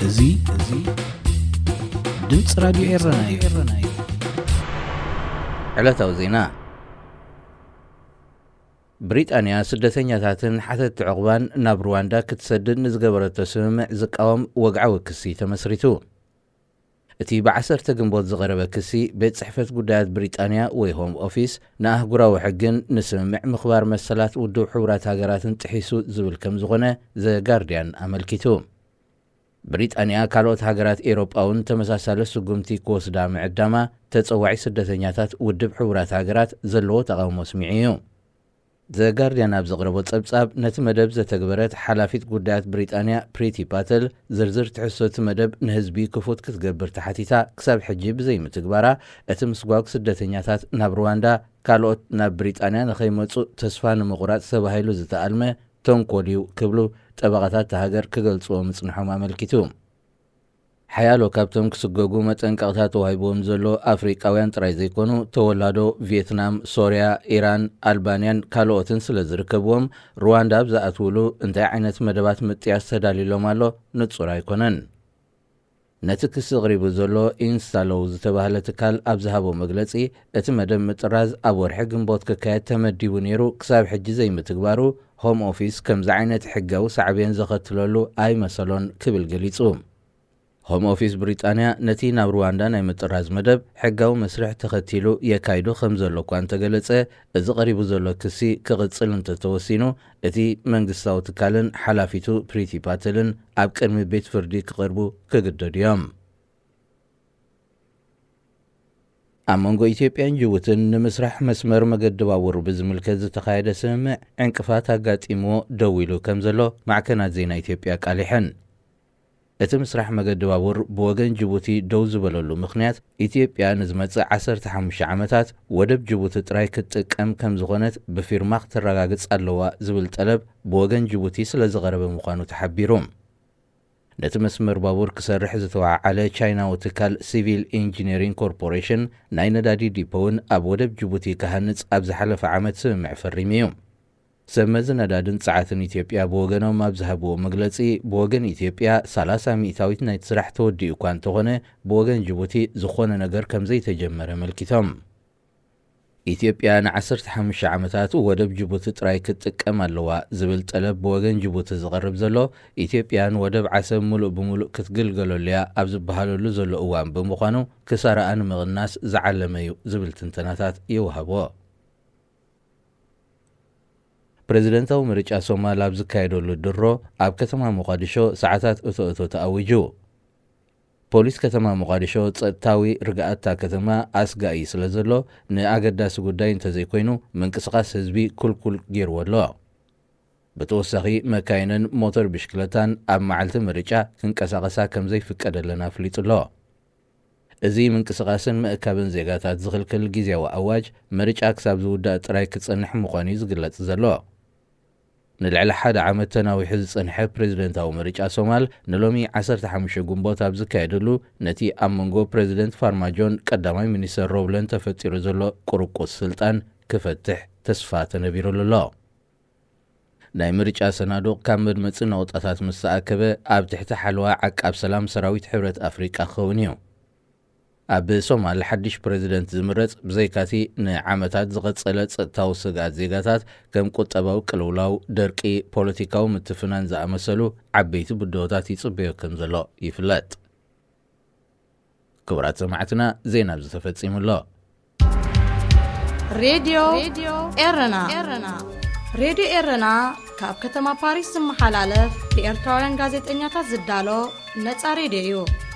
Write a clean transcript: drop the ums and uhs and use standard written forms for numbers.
እዙይ ድምጽ ራዲዮ ኤረናዩ ዕለታዊ ዜና ብሪጣንያ ስደተኛታትን ሓተት ዕቕባን ናብ ሩዋንዳ ክትሰድድ ንዝገበረቶ ስምምዕ ዝቃወም ወግዓዊ ክሲ ተመስሪቱ። እቲ ብ10 ግንቦት ዝቐረበ ክሲ ቤት ጽሕፈት ጉዳያት ብሪጣንያ ወይ ሆም ኦፊስ ንኣህጉራዊ ሕግን ንስምምዕ ምኽባር መሰላት ውድብ ሕቡራት ሃገራትን ጥሒሱ ዝብል ከም ዝኾነ ዘ ጋርዲያን ኣመልኪቱ። ብሪጣንያ ካልኦት ሃገራት ኤሮጳውን ተመሳሳለ ስጉምቲ ክወስዳ ምዕዳማ ተጸዋዒ ስደተኛታት ውድብ ሕቡራት ሃገራት ዘለዎ ተቃውሞ ስሚዑ እዩ። ዘ ጋርዲያን ኣብ ዘቕረቦ ጸብጻብ ነቲ መደብ ዘተግበረት ሓላፊት ጉዳያት ብሪጣንያ ፕሪቲ ፓተል ዝርዝር ትሕሶቲ መደብ ንህዝቢ ክፉት ክትገብር ተሓቲታ ክሳብ ሕጂ ብዘይምትግባራ እቲ ምስጓግ ስደተኛታት ናብ ሩዋንዳ ካልኦት ናብ ብሪጣንያ ንኸይመጹእ ተስፋ ንምቑራጽ ተባሂሉ ዝተኣልመ ተንኰልዩ ክብሉ ጠበቓታት ሃገር ክገልጽዎ ምጽንሖም ኣመልኪቱ። ሓያሎ ካብቶም ክስገጉ መጠንቀቕታት ተዋሂቦም ዘሎ ኣፍሪቃውያን ጥራይ ዘይኮኑ ተወላዶ ቪየትናም፣ ሶርያ፣ ኢራን፣ ኣልባንያን ካልኦትን ስለ ዝርከብዎም ሩዋንዳ ብዝኣትውሉ እንታይ ዓይነት መደባት ምጥያስ ተዳሊሎም ኣሎ ንጹር ኣይኮነን። ነቲ ክሲ ቕሪቡ ዘሎ ኢንስታሎው ዝተባህለ ትካል ኣብ ዝሃቦ መግለጺ እቲ መደብ ምጥራዝ ኣብ ወርሒ ግንቦት ክካየድ ተመዲቡ ነይሩ ክሳብ ሕጂ ዘይምትግባሩ ሆም ኦፊስ ከምዚ ዓይነት ሕጋዊ ሳዕብየን ዘኸትለሉ ኣይመሰሎን ክብል ገሊጹ። ሆም ኦፊስ ብሪጣንያ ነቲ ናብ ሩዋንዳ ናይ ምጥራዝ መደብ ሕጋዊ መስርሕ ተኸቲሉ የካይዱ ከም ዘሎ እኳ እንተገለጸ እዚ ቐሪቡ ዘሎ ክሲ ክቕጽል እንተተወሲኑ እቲ መንግስታዊ ትካልን ሓላፊቱ ፕሪቲ ፓተልን ኣብ ቅድሚ ቤት ፍርዲ ክቐርቡ ክግደዱ እዮም። ኣብ መንጎ ኢትዮጵያን ጅቡትን ንምስራሕ መስመር መገዲ ባቡር ብዝምልከት ዝተኻየደ ስምምዕ ዕንቅፋት ኣጋጢምዎ ደው ኢሉ ከም ዘሎ ማዕከናት ዜና ኢትዮጵያ ቃሊሐን። እቲ ምስራሕ መገዲ ባቡር ብወገን ጅቡቲ ደው ዝበለሉ ምኽንያት ኢትዮጵያ ንዝመጽእ 15 ዓመታት ወደብ ጅቡቲ ጥራይ ክትጥቀም ከም ዝኾነት ብፊርማ ክትረጋግጽ ኣለዋ ዝብል ጠለብ ብወገን ጅቡቲ ስለ ዝቐረበ ምዃኑ ተሓቢሩ። ነቲ መስመር ባቡር ክሰርሕ ዝተዋዓለ ቻይናዊ ትካል ሲቪል ኢንጂነሪንግ ኮርፖሬሽን ናይ ነዳዲ ዲፖውን ኣብ ወደብ ጅቡቲ ክሃንጽ ኣብ ዝሓለፈ ዓመት ስምምዕ ፈሪሙ እዩ። ሰብ መዚ ነዳድን ጸዓትን ኢትዮጵያ ብወገኖም ኣብ ዝሃብዎ መግለጺ ብወገን ኢትዮጵያ 30 ሚእታዊት ናይቲ ስራሕ ተወዲኡ እኳ እንተኾነ ብወገን ጅቡቲ ዝኾነ ነገር ከም ዘይተጀመረ መልኪቶም። ኢትዮጵያ ን15 ዓመታት ወደብ ጅቡቲ ጥራይ ክትጥቀም ኣለዋ ዝብል ጠለብ ብወገን ጅቡቲ ዝቐርብ ዘሎ ኢትዮጵያን ወደብ ዓሰብ ሙሉእ ብምሉእ ክትግልገለሉ እያ ኣብ ዝበሃለሉ ዘሎ እዋን ብምዃኑ ክሳረኣ ንምቕናስ ዝዓለመ እዩ ዝብል ትንተናታት ይወሃቦ። ፕሬዚደንታዊ ምርጫ ሶማል ኣብ ዝካየደሉ ድሮ ኣብ ከተማ ሞቃዲሾ ሰዓታት እቶ ተኣውጁ። ፖሊስ ከተማ ሞቃዲሾ ጸጥታዊ ርግኣታ ከተማ ኣስጋኢ ስለ ዘሎ ንኣገዳሲ ጉዳይ እንተዘይኮይኑ ምንቅስቓስ ህዝቢ ኩልኩል ገይርዎ ኣሎ። ብተወሳኺ መካይንን ሞተር ብሽክለታን ኣብ መዓልቲ ምርጫ ክንቀሳቐሳ ከም ዘይፍቀደለና ኣፍሊጡ ኣሎ። እዚ ምንቅስቓስን ምእካብን ዜጋታት ዝኽልክል ጊዜያዊ ኣዋጅ ምርጫ ክሳብ ዝውዳእ ጥራይ ክጸንሕ ምዃኑ ዝግለጽ ዘሎ። ንልዕሊ 1 ዓመት ተናዊሑ ዝጸንሐ ፕሬዚደንታዊ ምርጫ ሶማል ንሎሚ 15 ግንቦት ኣብ ዝካየደሉ ነቲ ኣብ መንጎ ፕሬዚደንት ፋርማጆን ቀዳማይ ሚኒስተር ሮብለን ተፈጢሩ ዘሎ ቁርቁስ ስልጣን ክፈትሕ ተስፋ ተነቢሩሉ ኣሎ። ናይ ምርጫ ሰናዱቕ ካብ መድመፂ ነቑጣታት ምስ ተኣከበ ኣብ ትሕቲ ሓለዋ ዓቃብ ሰላም ሰራዊት ሕብረት ኣፍሪቃ ክኸውን እዩ። ኣብ ሶማል ሓድሽ ፕሬዚደንት ዝምረጽ ብዘይካቲ ንዓመታት ዝቐጸለ ጸጥታዊ ስግኣት ዜጋታት ከም ቁጠባዊ ቅልውላው፣ ደርቂ፣ ፖለቲካዊ ምትፍናን ዝኣመሰሉ ዓበይቲ ብድሆታት ይጽበዮ ከም ዘሎ ይፍለጥ። ክቡራት ሰማዕትና ዜና ብዝተፈጺሙ ኣሎ። ሬድዮ ኤረና ካብ ከተማ ፓሪስ ዝመሓላለፍ ብኤርትራውያን ጋዜጠኛታት ዝዳሎ ነጻ ሬድዮ እዩ።